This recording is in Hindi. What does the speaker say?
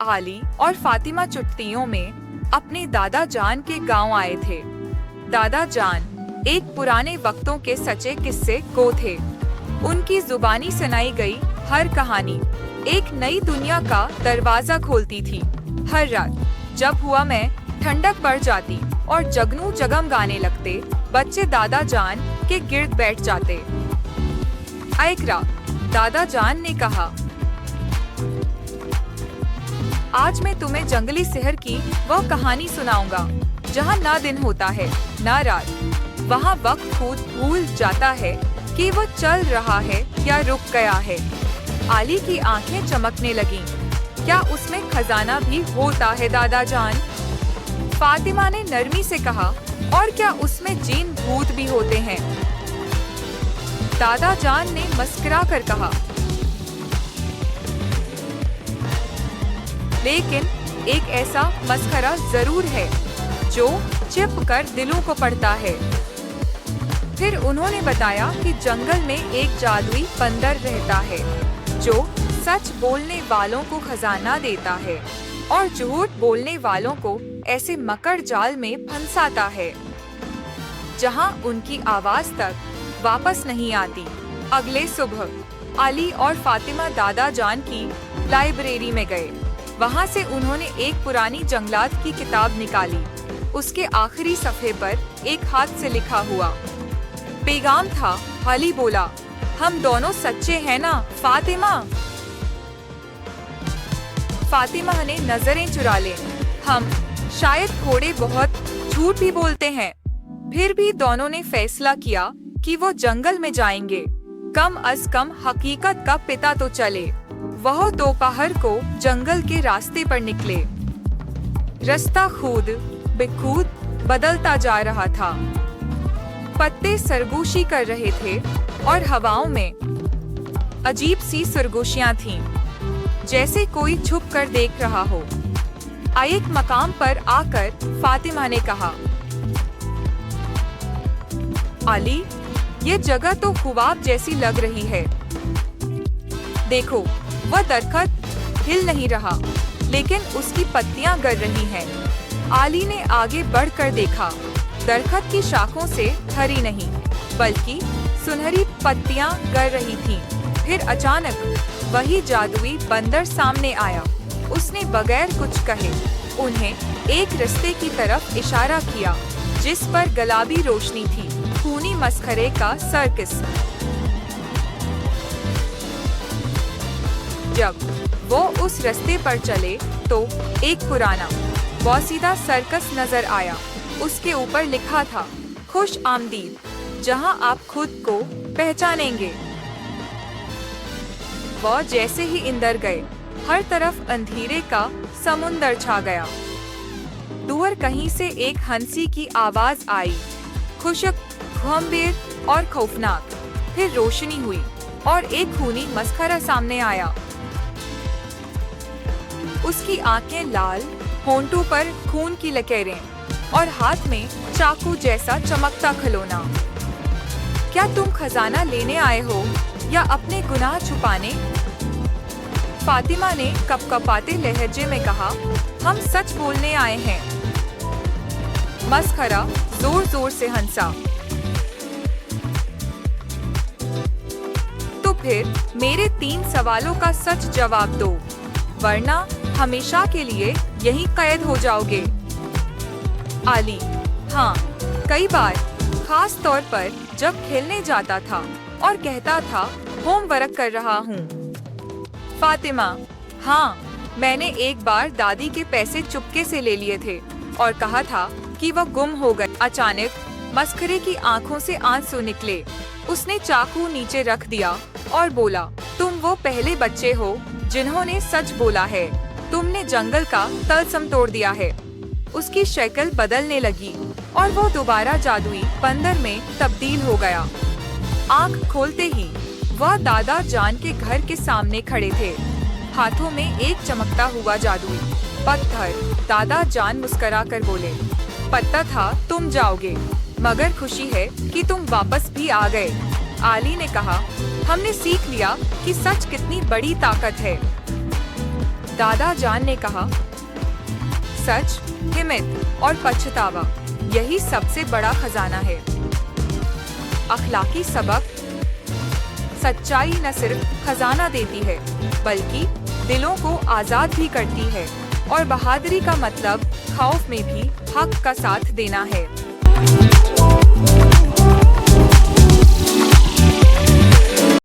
आली और फातिमा छुट्टियों में अपने दादा जान के गांव आए थे। दादा जान एक पुराने वक्तों के सच्चे किस्से को थे। उनकी जुबानी सुनाई गई हर कहानी एक नई दुनिया का दरवाजा खोलती थी। हर रात जब हुआ में ठंडक पड़ जाती और जगनू जगम गाने लगते, बच्चे दादा जान के गिर्द बैठ जाते। एक रात दादा जान ने कहा, आज मैं तुम्हें जंगली शहर की वह कहानी सुनाऊंगा जहाँ ना दिन होता है ना रात। वहाँ वक्त खुद भूल जाता है कि वो चल रहा है या रुक गया है। आली की आंखें चमकने लगीं। क्या उसमें खजाना भी होता है दादा जान? फातिमा ने नरमी से कहा, और क्या उसमें जीन भूत भी होते हैं? दादा जान ने मुस्कुरा कर कहा, लेकिन एक ऐसा मस्खरा जरूर है जो चिप कर दिलों को पड़ता है। फिर उन्होंने बताया कि जंगल में एक जादुई बंदर रहता है जो सच बोलने वालों को खजाना देता है और झूठ बोलने वालों को ऐसे मकर जाल में फंसाता है जहां उनकी आवाज तक वापस नहीं आती। अगले सुबह आली और फातिमा दादा जान की लाइब्रेरी में गए। वहां से उन्होंने एक पुरानी जंगलात की किताब निकाली। उसके आखिरी सफ़े पर एक हाथ से लिखा हुआ पैगाम था। आली बोला, हम दोनों सच्चे हैं ना फातिमा? फातिमा ने नजरें चुरा ले। हम शायद थोड़े बहुत झूठ भी बोलते हैं। फिर भी दोनों ने फैसला किया कि वो जंगल में जाएंगे। कम अज कम हकीकत का पता तो चले। वह दोपहर को जंगल के रास्ते पर निकले। रास्ता खुद बेखुद बदलता जा रहा था। पत्ते सरगोशी कर रहे थे और हवाओं में अजीब सी सरगोशियां थीं, जैसे कोई छुप कर देख रहा हो। एक मकाम पर आकर फातिमा ने कहा, आली, ये जगह तो ख्वाब जैसी लग रही है। देखो, वह दरख्त हिल नहीं रहा, लेकिन उसकी पत्तियां गिर रही हैं। आली ने आगे बढ़कर देखा। दरख्त की शाखों से हरी नहीं, बल्कि सुनहरी पत्तियां गिर रही थीं। फिर अचानक वही जादुई बंदर सामने आया। उसने बगैर कुछ कहे उन्हें एक रास्ते की तरफ इशारा किया, जिस पर गुलाबी रोशनी थी। खूनी मस्खरे का सर्कस। जब वो उस रास्ते पर चले तो एक पुराना बोसीदा सर्कस नजर आया। उसके ऊपर लिखा था, खुश आमदीद, जहां आप खुद को पहचानेंगे। वो जैसे ही अंदर गए, हर तरफ अंधेरे का समुंदर छा गया। दूर कहीं से एक हंसी की आवाज आई, खुशक, गंभीर और खौफनाक। फिर रोशनी हुई और एक खूनी मस्खरा सामने आया। उसकी आंखें लाल, होंठों पर खून की लकीरें और हाथ में चाकू जैसा चमकता खिलौना। क्या तुम खजाना लेने आए हो या अपने गुनाह छुपाने? फातिमा ने कपकपाते लहजे में कहा, हम सच बोलने आए हैं। मस्खरा जोर जोर से हंसा। तो फिर मेरे 3 सवालों का सच जवाब दो, वरना हमेशा के लिए यहीं कैद हो जाओगे। आली, हाँ, कई बार, खास तौर पर जब खेलने जाता था और कहता था होमवर्क कर रहा हूँ। फातिमा, हाँ, मैंने एक बार दादी के पैसे चुपके से ले लिए थे और कहा था कि वह गुम हो गए। अचानक मस्खरे की आंखों से आंसू निकले। उसने चाकू नीचे रख दिया और बोला, तुम वो पहले बच्चे हो जिन्होंने सच बोला है। तुमने जंगल का तलस्म तोड़ दिया है। उसकी शक्ल बदलने लगी और वो दोबारा जादुई बंदर में तब्दील हो गया। आंख खोलते ही वह दादा जान के घर के सामने खड़े थे, हाथों में एक चमकता हुआ जादुई पत्थर। दादा जान मुस्कुरा कर बोले, पता था तुम जाओगे, मगर खुशी है कि तुम वापस भी आ गए। आली ने कहा, हमने सीख लिया कि सच कितनी बड़ी ताकत है। दादा जान ने कहा, सच, हिम्मत और पछतावा, यही सबसे बड़ा खजाना है। अखलाकी सबक, सच्चाई न सिर्फ खजाना देती है बल्कि दिलों को आजाद भी करती है, और बहादुरी का मतलब खौफ में भी हक का साथ देना है।